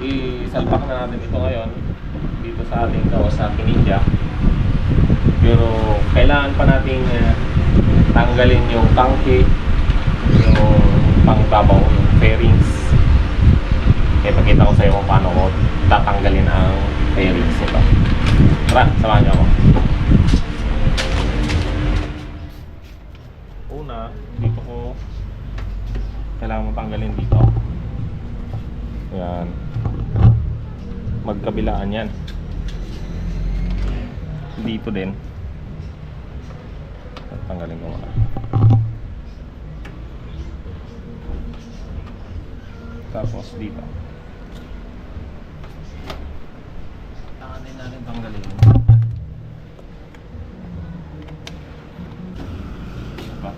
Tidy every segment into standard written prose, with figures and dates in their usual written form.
isalpak na natin ito ngayon dito sa ating Kawasaki Ninja. Pero kailangan pa nating tanggalin yung tangke, yung pangbabaw, yung fairings. Kaya pakita ko sa iyo kung paano ko tatanggalin ang fairings nito. Tara, samahan niyo ako. Una, dito ko kailangan mo tanggalin dito. Yan. Magkabilaan yan. Dito din. Tanggalin ko muna. Tapos dito. Kailangan din natin tanggalin. Diba?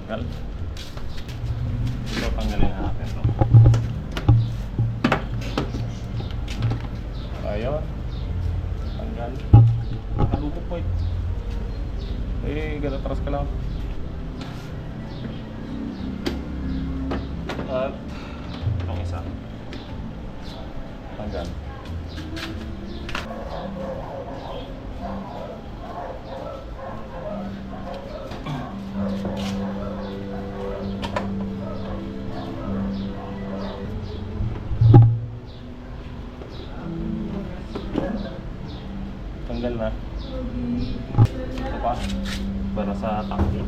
Tanggal. Ito, tanggalin natin ito. Ayun. Tanggal. Nakalupot po ito. Galatras ka lang. At itong isa. Tanggal. Tanggal na. Ito pa para sa tangke.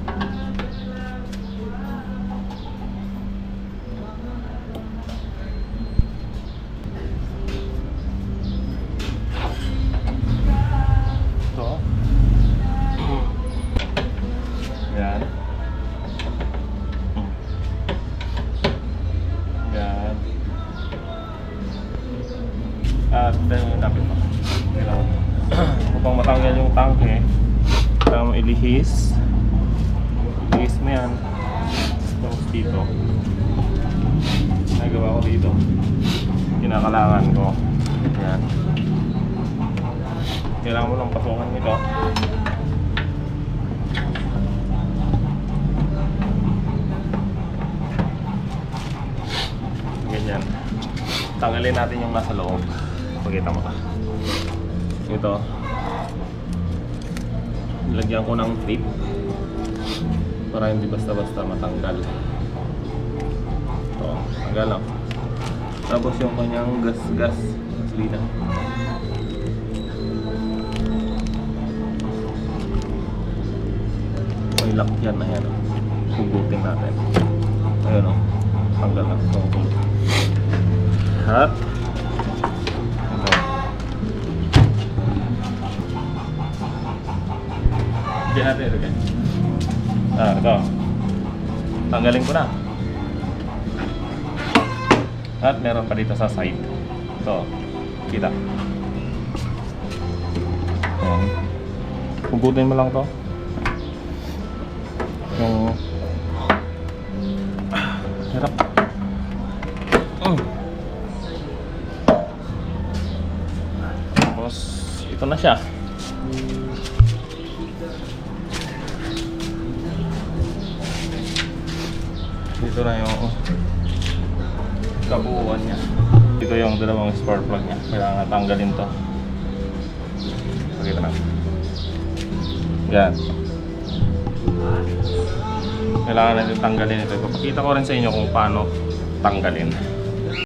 Ito. Yan. Yan. At lapit mo. Upang matanggal yung tangke, kailangan mo ilihis. Ilihis mo yan. Tapos dito, nagawa ko dito, kinakalangan ko. Yan. Kailangan mo lang pasungan nito. Ganyan. Tanggalin natin yung nasa loob. Pakita mo ka. Ito, nilagyan ko ng tape para hindi basta-basta matanggal. Ito, tanggal lang. Tapos yung kanyang gas-gas gasolina. May lock yan na yan. Hugutin natin. Ayun o, tanggal lang. At diyan natin ito. Ito. Tanggalin ko na. At meron pa dito sa side. Ito. Kita. Ayan. Hugutin mo lang to. Yung hirap. Tapos ito na siya. Dito na yung kabuuan niya. Dito yung dalawang spark plug niya. Kailangan natanggalin to. Pakita na. Yan. Kailangan natin tanggalin ito. Ipapakita ko rin sa inyo kung paano tanggalin.